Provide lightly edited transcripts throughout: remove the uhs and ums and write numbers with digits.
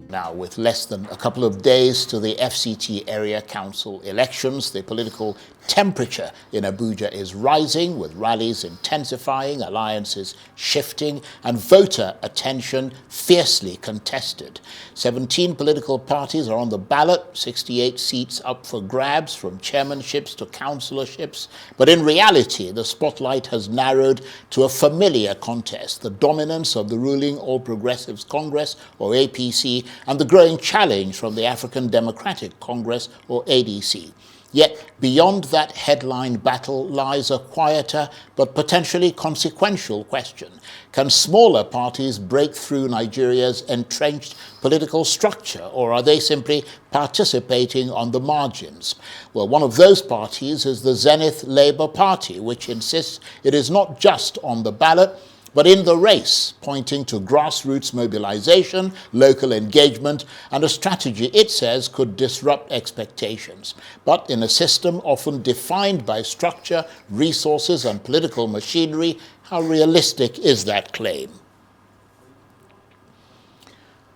Now, with less than a couple of days to the FCT area council elections, the political temperature in Abuja is rising, with rallies intensifying, alliances shifting, and voter attention fiercely contested. 17 political parties are on the ballot, 68 seats up for grabs, from chairmanships to councilorships. But in reality, the spotlight has narrowed to a familiar contest: the dominance of the ruling All Progressives Congress, or APC, and the growing challenge from the African Democratic Congress, or ADC. Yet beyond that headline battle lies a quieter but potentially consequential question. Can smaller parties break through Nigeria's entrenched political structure, or are they simply participating on the margins? Well, one of those parties is the Zenith Labour Party, which insists it is not just on the ballot, but in the race, pointing to grassroots mobilization, local engagement, and a strategy it says could disrupt expectations. But in a system often defined by structure, resources, and political machinery, how realistic is that claim?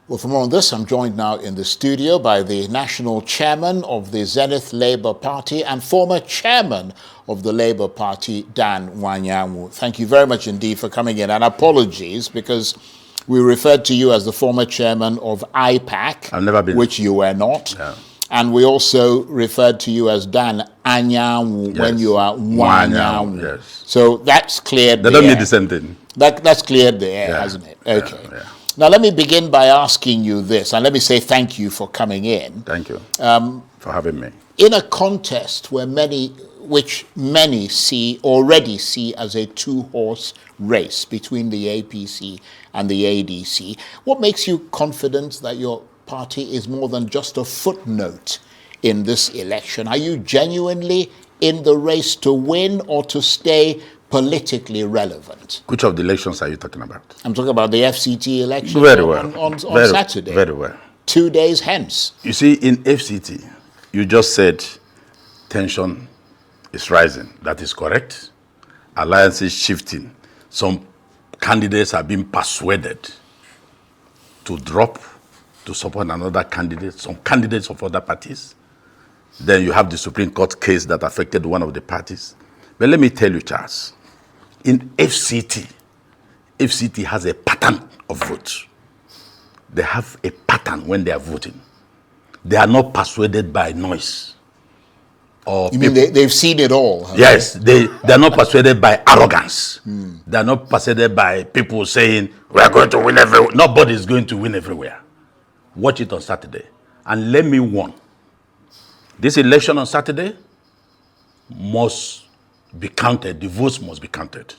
Well, for more on this, I'm joined now in the studio by the national chairman of the Zenith Labour Party and former chairman of the Labour Party, Dan Nwanyanwu. Thank you very much indeed for coming in, and apologies because we referred to you as the former chairman of IPAC, I've never been, which you were not. Yeah. And we also referred to you as Dan Nwanyanwu, yes, when you are Nwanyanwu. Yes. So that's cleared. They don't mean the same thing. That's cleared the air, yeah, hasn't it? Okay. Yeah, yeah. Now, let me begin by asking you this, and let me say thank you for coming in. Thank you for having me. In a contest where many already see as a two-horse race between the APC and the ADC, what makes you confident that your party is more than just a footnote in this election? Are you genuinely in the race to win or to stay politically relevant? Which of the elections are you talking about? I'm talking about the FCT election very well. on Saturday. Very well. 2 days hence. You see, in FCT, you just said tension is rising. That is correct. Alliances shifting. Some candidates are being persuaded to drop to support another candidate, some candidates of other parties. Then you have the Supreme Court case that affected one of the parties. But let me tell you, Charles, in FCT has a pattern of votes. They have a pattern when they are voting. They are not persuaded by noise. Or you mean they've seen it all? Yes, they are not persuaded by arrogance. They are not persuaded by people saying, we are going to win everywhere. Nobody is going to win everywhere. Watch it on Saturday. And let me warn, this election on Saturday must be counted. The votes must be counted.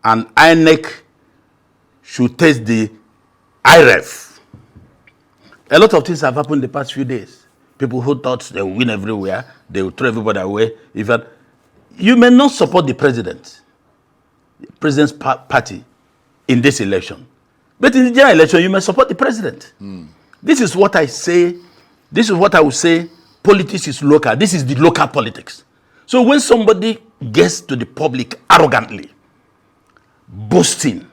And INEC should test the IREV. A lot of things have happened the past few days. People who thought they will win everywhere, they will throw everybody away. You may not support the president's party in this election. But in the general election, you may support the president. This is what I say. This is what I would say. Politics is local. This is the local politics. So when somebody gets to the public arrogantly, boasting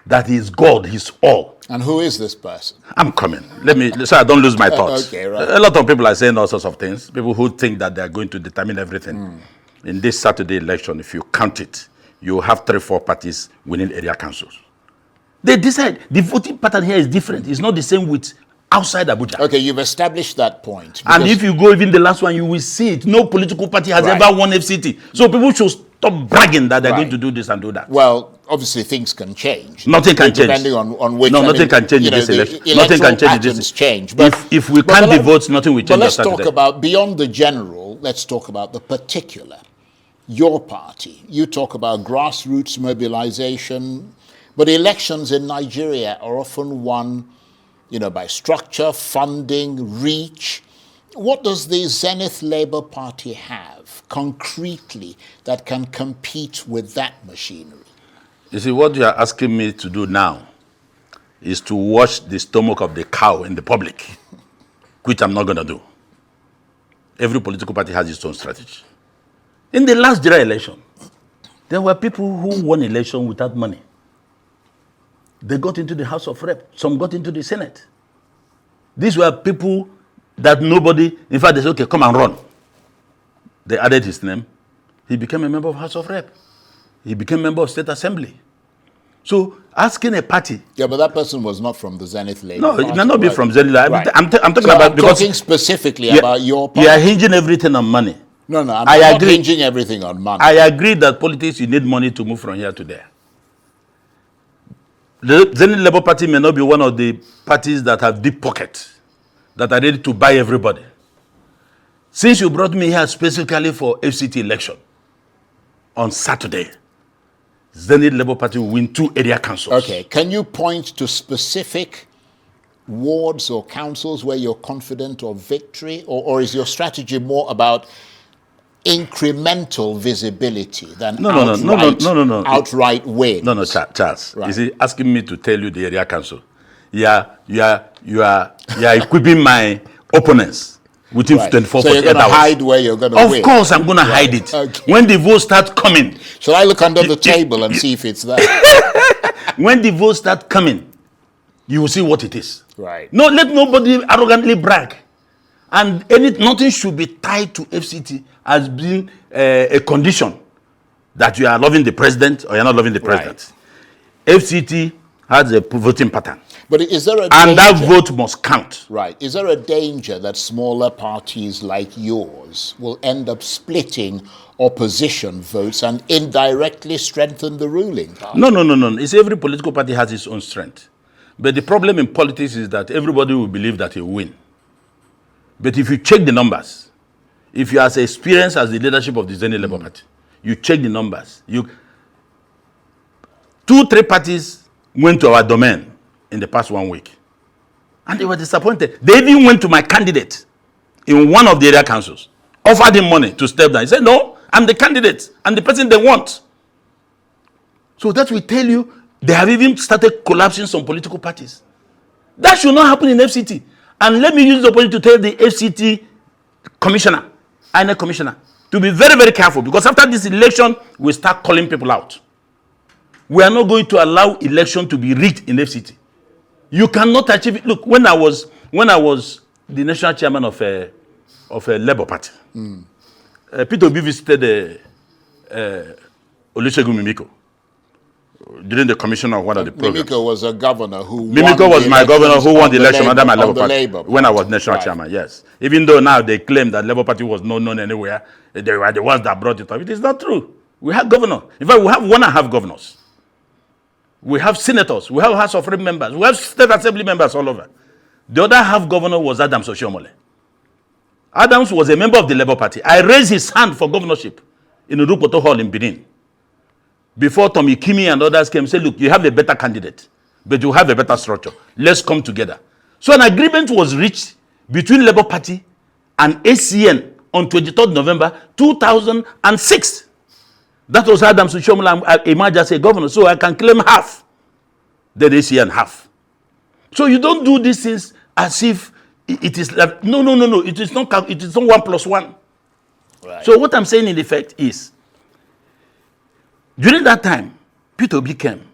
that he is God, he's all. And who is this person? I'm coming. So I don't lose my thoughts. Okay, right. A lot of people are saying all sorts of things. People who think that they are going to determine everything. In this Saturday election, if you count it, you have 3-4 parties winning area councils. They decide. The voting pattern here is different. It's not the same with outside Abuja. Okay, you've established that point. And if you go even the last one, you will see it. No political party has ever won FCT. So people should stop bragging that they're going to do this and do that. Well, obviously things can change. Nothing can change. Depending on which. No, nothing can change in this election. Nothing can change in this. Change. But if we count the votes, nothing will change. But let's talk about, beyond the general, let's talk about the particular. Your party. You talk about grassroots mobilization, but elections in Nigeria are often won, by structure, funding, reach. What does the Zenith Labour Party have concretely that can compete with that machinery? You see, what you are asking me to do now is to wash the stomach of the cow in the public, which I'm not going to do. Every political party has its own strategy. In the last general election, there were people who won election without money. They got into the House of Rep. Some got into the Senate. These were people that nobody, in fact, they said, okay, come and run. They added his name. He became a member of House of Rep. He became a member of State Assembly. So asking a party. Yeah, but that person was not from the Zenith Labour No, Party, it may not be from Zenith. Right. I'm talking so about I'm because talking specifically about your party. You are hinging everything on money. No, I'm I not agree. hinging everything on money. I agree that politics, you need money to move from here to there. The Zenith Labour Party may not be one of the parties that have deep pockets, that are ready to buy everybody. Since you brought me here specifically for FCT election, on Saturday, Zenith Labour Party will win 2 area councils. Okay, can you point to specific wards or councils where you're confident of victory, or is your strategy more about incremental visibility than outright win? No, Charles. Right. Is he asking me to tell you the area council? You are equipping my opponents within 24 So you're going to hide where you're going to win? Of course, I'm going to hide it. Okay. When the votes start coming. Shall I look under the table and see if it's there? When the votes start coming, you will see what it is. Right. No, let nobody arrogantly brag. And nothing should be tied to FCT as being a condition that you are loving the president or you're not loving the president. Right. FCT has a voting pattern. But is there a danger? And that vote must count. Right. Is there a danger that smaller parties like yours will end up splitting opposition votes and indirectly strengthen the ruling party? No. It's every political party has its own strength. But the problem in politics is that everybody will believe that he will win. But if you check the numbers, if you are as experienced as the leadership of the Zenith Labour Party, you check the numbers. 2-3 parties went to our domain in the past 1 week. And they were disappointed. They even went to my candidate in one of the area councils, offered him money to step down. He said, no, I'm the candidate. I'm the person they want. So that will tell you, they have even started collapsing some political parties. That should not happen in FCT. And let me use the opportunity to tell the FCT commissioner, INEC commissioner, to be very, very careful, because after this election, we start calling people out. We are not going to allow election to be rigged in FCT. You cannot achieve it. Look, when I was the national chairman of a Labour Party, Peter Obi visited Olusegun Mimiko during the commission of one of the programs. Mimiko was a governor who Mimiko was my governor who won the election under my Labour Party when I was national Right. chairman, yes. Even though now they claim that Labour Party was not known anywhere, they were the ones that brought it up. It is not true. We have governors. In fact, we have 1.5 governors. We have senators. We have House of Rep members. We have State Assembly members all over. The other half governor was Adams Oshiomhole. Adams was a member of the Labour Party. I raised his hand for governorship in Urupoto Hall in Benin. Before Tommy Kimi and others came and said, look, you have a better candidate, but you have a better structure. Let's come together. So an agreement was reached between Labour Party and ACN on 23rd November 2006. That was Adams Oshiomhole emerged as a governor, so I can claim half, then ACN half. So you don't do these things as if it is like, no. It is not 1+1. Right. So what I'm saying in effect is, during that time, Peter Obi came,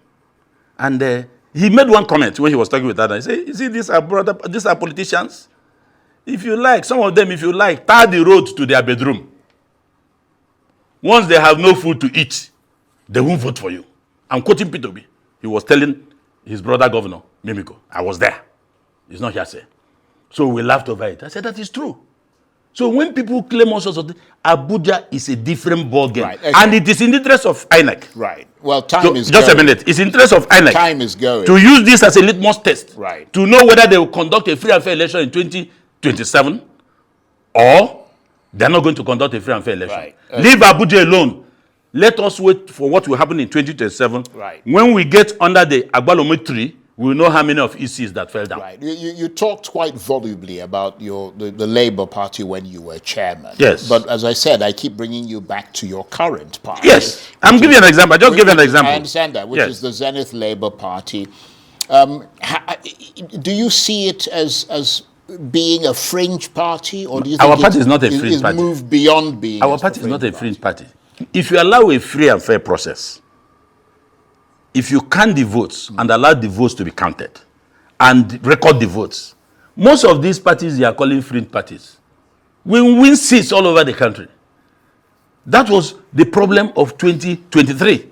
and he made one comment when he was talking with Adam. He said, you see, these are politicians. If you like, some of them, tar the road to their bedroom. Once they have no food to eat, they won't vote for you. I'm quoting Peter Obi. He was telling his brother governor, Mimiko, I was there. It's not hearsay. So we laughed over it. I said, that is true. So when people claim all sorts of things, Abuja is a different ballgame. Right, okay. And it is in the interest of INEC. Right. Well, time is just going. a minute. It's in the interest of INEC. Time is going. To use this as a litmus test. Right. To know whether they will conduct a free and fair election in 2027 or they're not going to conduct a free and fair election. Right. Leave Abuja alone. Let us wait for what will happen in 2027. Right. When we get under the Agbalome tree, we will know how many of ECs that fell down. Right. You talked quite volubly about the Labour Party when you were chairman. Yes. But as I said, I keep bringing you back to your current party. Yes. I'm giving you an example. I just give you an example. I understand that, which Yes. is the Zenith Labour Party. Do you see it as being a fringe party, or do you think Our party is not a fringe party. moved beyond being Our party is not a fringe party. If you allow a free and fair process, if you count the votes and allow the votes to be counted and record the votes, Most of these parties they are calling fringe parties will win seats all over the country. That was the problem of 2023.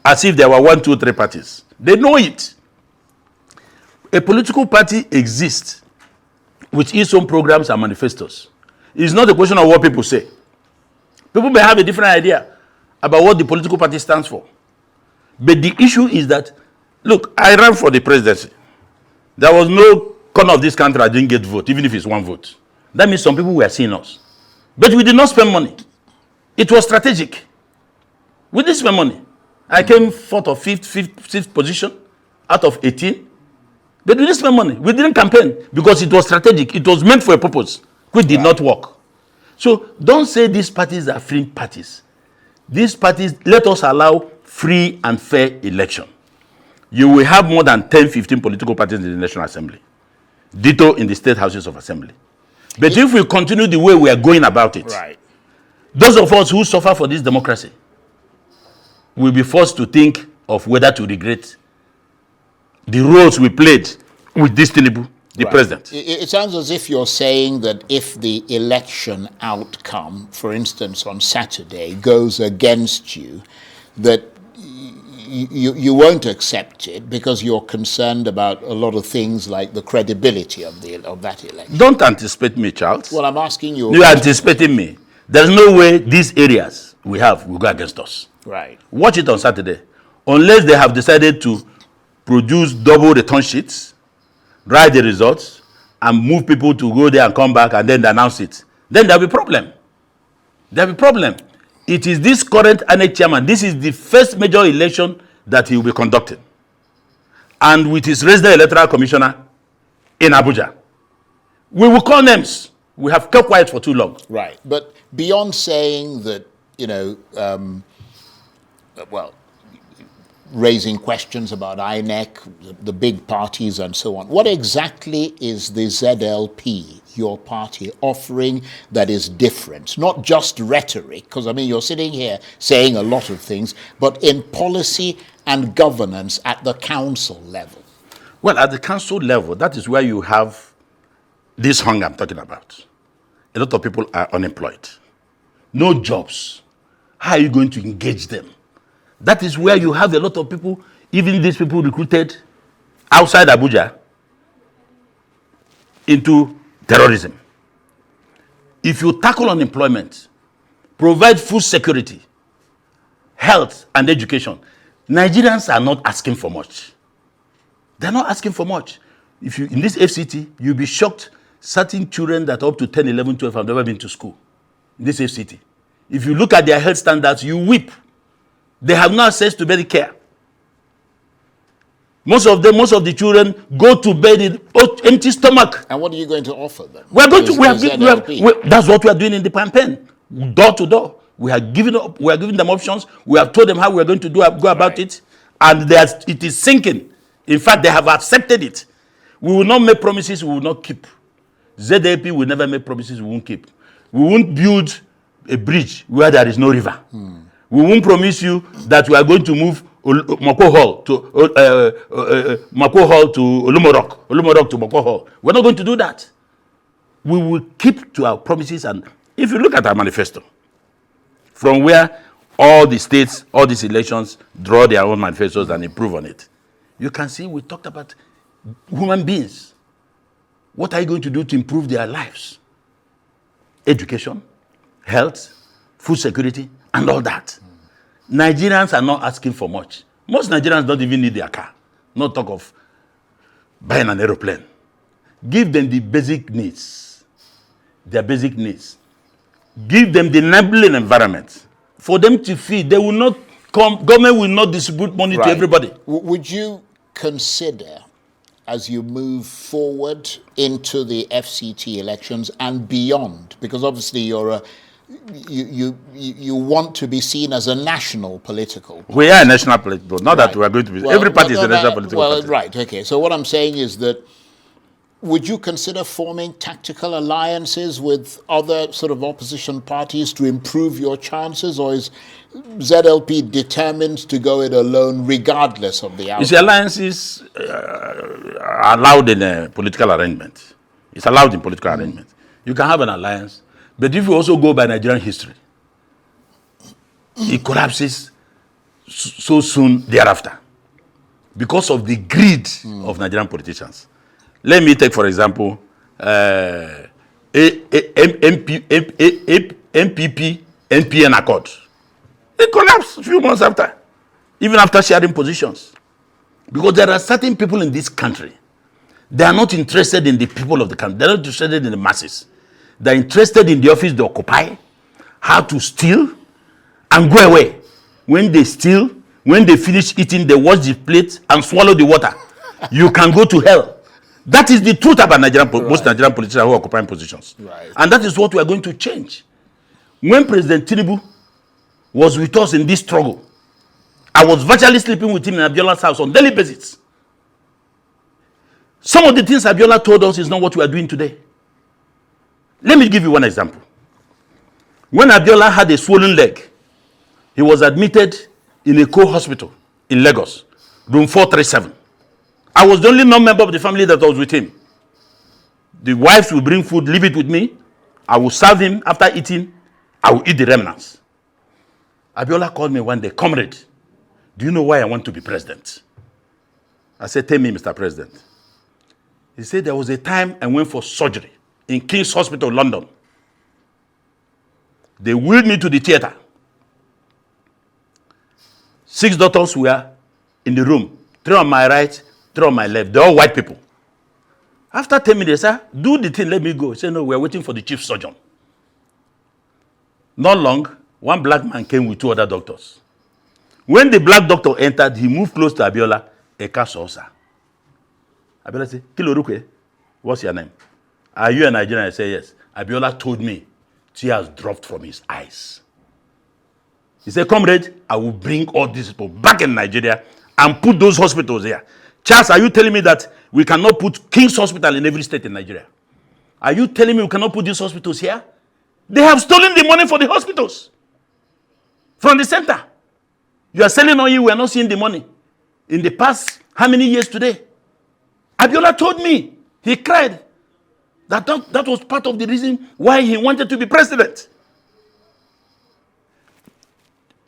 As if there were 1, 2, 3 parties. They know it. A political party exists with its own programs and manifestos. It's not a question of what people say. People may have a different idea about what the political party stands for. But the issue is that, look, I ran for the presidency. There was no corner of this country I didn't get vote, even if it's 1 vote. That means some people were seeing us. But we did not spend money. It was strategic. We didn't spend money. I came 4th or 5th position out of 18. But we didn't spend money. We didn't campaign because it was strategic. It was meant for a purpose, which did not work. So don't say these parties are fringe parties. These parties, let us allow free and fair election. You will have more than 10, 15 political parties in the National Assembly. Ditto in the state houses of assembly. But if we continue the way we are going about it, those of us who suffer for this democracy will be forced to think of whether to regret the roles we played with this Tinubu, the president. It sounds as if you're saying that if the election outcome, for instance, on Saturday, goes against you, that you won't accept it because you're concerned about a lot of things like the credibility of that election. Don't anticipate me, Charles. Well, I'm asking you. You're anticipating me. There's no way these areas we have will go against us. Right. Watch it on Saturday. Unless they have decided to produce double return sheets, write the results, and move people to go there and come back and then announce it, then there'll be problem. There'll be problem. It is this current INEC chairman. This is the first major election that he will be conducting. And with his resident electoral commissioner in Abuja. We will call names. We have kept quiet for too long. Right. But beyond saying that, raising questions about INEC, the big parties and so on, what exactly is the ZLP, your party, offering that is different? Not just rhetoric, because, you're sitting here saying a lot of things, but in policy and governance at the council level. Well, at the council level, that is where you have this hunger I'm talking about. A lot of people are unemployed. No jobs. How are you going to engage them? That is where you have a lot of people, even these people recruited outside Abuja, into terrorism. If you tackle unemployment, provide food security, health, and education, Nigerians are not asking for much. They're not asking for much. If you in this FCT, you'll be shocked. Certain children that are up to 10, 11, 12 have never been to school in this FCT. If you look at their health standards, you weep. They have no access to medical care. Most of the children go to bed in empty stomach. And what are you going to offer them? That's what we are doing in the campaign, door to door. We are giving them options. We have told them how we are going to go about it, and it is sinking. In fact, they have accepted it. We will not make promises we will not keep. ZAP will never make promises we won't keep. We won't build a bridge where there is no river. We won't promise you that we are going to move Mako Hall to Olumorok to Mako Hall. We're not going to do that. We will keep to our promises. And if you look at our manifesto, from where all the states, all these elections draw their own manifestos and improve on it, you can see we talked about human beings. What are you going to do to improve their lives? Education, health, food security, and all that. Nigerians are not asking for much. Most Nigerians don't even need their car. Not talk of buying an aeroplane. Give them the basic needs. Their basic needs. Give them the enabling environment. For them to feed, they will not come, government will not distribute money to everybody. Would you consider, as you move forward into the FCT elections and beyond, because obviously you're you want to be seen as a national political party. We are a national political, not that we are going to be. Every party is a national political party. Right, okay. So what I'm saying is that Would you consider forming tactical alliances with other sort of opposition parties to improve your chances, or is ZLP determined to go it alone regardless of the outcome? You see, alliances are allowed in a political arrangement. It's allowed in political arrangement. You can have an alliance, but if you also go by Nigerian history, it collapses so soon thereafter because of the greed of Nigerian politicians. Let me take, for example, MPP, NPN Accord. It collapsed a few months after, even after sharing positions. Because there are certain people in this country, they are not interested in the people of the country. They are not interested in the masses. They are interested in the office they occupy, how to steal, and go away. When they steal, when they finish eating, they wash the plate and swallow the water. You can go to hell. That is the truth about most Nigerian politicians who are occupying positions. Right. And that is what we are going to change. When President Tinubu was with us in this struggle, I was virtually sleeping with him in Abiola's house on daily basis. Some of the things Abiola told us is not what we are doing today. Let me give you one example. When Abiola had a swollen leg, he was admitted in a co-hospital in Lagos, room 437. I was the only non-member of the family that was with him. The wives will bring food, leave it with me. I will serve him. After eating, I will eat the remnants. Abiola called me one day, comrade, do you know why I want to be president? I said, tell me, Mr. President. He said, there was a time I went for surgery in King's Hospital, London. They wheeled me to the theater. 6 doctors were in the room, 3 on my right, 3 on my left. They're all white people. After 10 minutes, sir, do the thing, let me go. He said, no, we're waiting for the chief surgeon. Not long, one black man came with 2 other doctors. When the black doctor entered, he moved close to Abiola. Eka Sosa. Abiola said, Kilorukwe, what's your name? Are you a Nigerian? I said, yes. Abiola told me tears dropped from his eyes. He said, comrade, I will bring all these people back in Nigeria and put those hospitals here. Charles, are you telling me that we cannot put King's Hospital in every state in Nigeria? Are you telling me we cannot put these hospitals here? They have stolen the money for the hospitals from the center. You are selling oil, we are not seeing the money. In the past, how many years today? Abiola told me, he cried, that was part of the reason why he wanted to be president.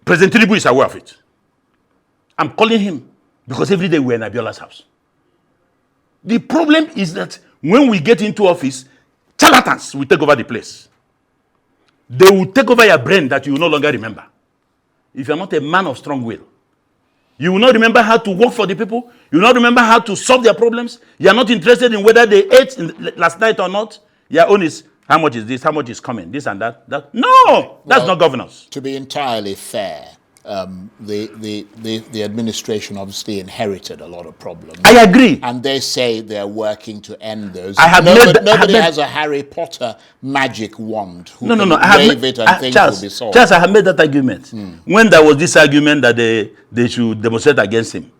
President Tinubu is aware of it. I'm calling him because every day we're in Abiola's house. The problem is that when we get into office, charlatans will take over the place. They will take over your brain that you will no longer remember. If you're not a man of strong will, you will not remember how to work for the people. You will not remember how to solve their problems. You are not interested in whether they ate last night or not. Your own is, how much is this? How much is coming? This and that. No, that's not governance. To be entirely fair, the administration obviously inherited a lot of problems. I agree. And they say they're working to end those. Nobody has a Harry Potter magic wand who can wave it and things will be solved. Charles, I have made that argument. When there was this argument that they should demonstrate against him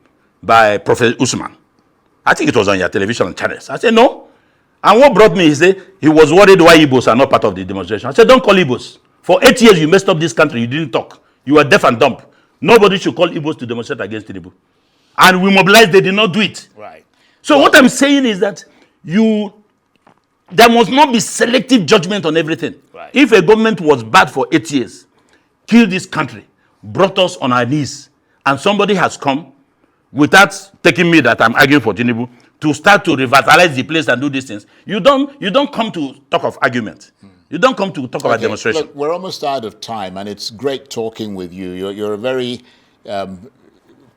by Prophet Usman, I think it was on your television channels. I said, no. And what brought me, he said, he was worried why Igbos are not part of the demonstration. I said, don't call Igbos. For 8 years, you messed up this country. You didn't talk. You were deaf and dumb. Nobody should call Igbos to demonstrate against Tinubu. And we mobilized, they did not do it. Right. So what I'm saying is that there must not be selective judgment on everything. Right. If a government was bad for 8 years, killed this country, brought us on our knees, and somebody has come, without taking me that I'm arguing for Tinubu, to start to revitalize the place and do these things, you don't come to talk of argument. You don't come to talk about demonstration. Look, we're almost out of time, and it's great talking with you. You're a very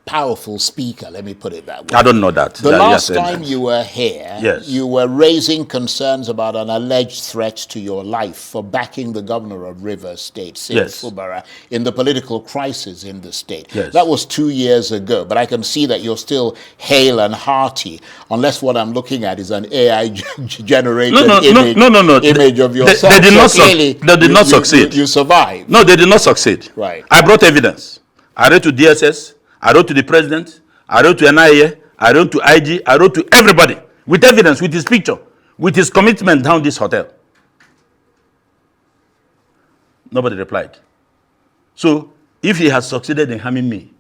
powerful speaker, let me put it that way. I don't know that. The last time you were here, yes, you were raising concerns about an alleged threat to your life for backing the governor of Rivers State, yes, Fubara, in the political crisis in the state. Yes. That was 2 years ago, but I can see that you're still hale and hearty, unless what I'm looking at is an AI-generated image of yourself. They did not succeed. You survived. No, they did not succeed. Right. I brought evidence. I wrote to DSS. I wrote to the president, I wrote to NIA, I wrote to IG, I wrote to everybody. with evidence, with his picture, with his commitment down this hotel. Nobody replied. So if he had succeeded in harming me,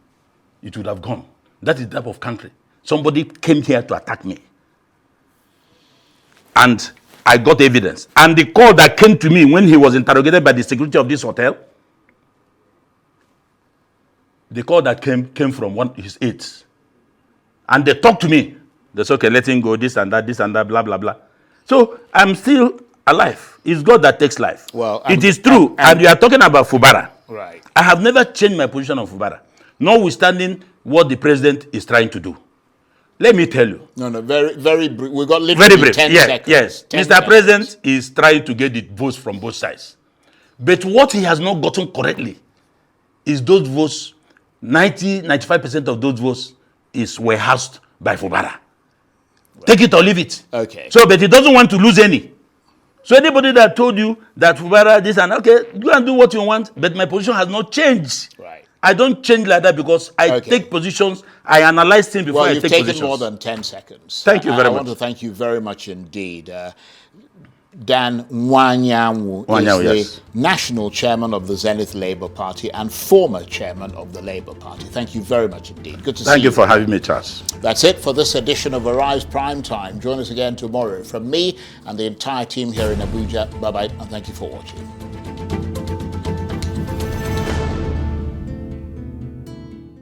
it would have gone. That is the type of country. Somebody came here to attack me. And I got evidence. And the call that came to me when he was interrogated by the security of this hotel, the call that came from one of his aides. And they talked to me. They said, okay, let him go, this and that, blah, blah, blah. So I'm still alive. It's God that takes life. Well, it is true. And you are talking about Fubara. Right. I have never changed my position on Fubara, notwithstanding what the president is trying to do. Let me tell you. No, very, very brief. We got literally very brief. 10 yes, seconds. Yes, 10 Mr. seconds. President is trying to get the votes from both sides. But what he has not gotten correctly is those votes, 95% of those votes were housed by Fubara. Right. Take it or leave it. Okay. So, but he doesn't want to lose any. So anybody that told you that Fubara this and okay, go and do what you want, but my position has not changed. Right. I don't change like that because I take positions, I analyze things before I take positions. Well, you've taken more than 10 seconds. Thank you very much. I want to thank you very much indeed. Dan Nwanyanwu is the national chairman of the Zenith Labour Party and former chairman of the Labour Party. Thank you very much indeed. Good to see you. Thank you for having me, Charles. That's it for this edition of Arise Prime Time. Join us again tomorrow. From me and the entire team here in Abuja, bye-bye, and thank you for watching.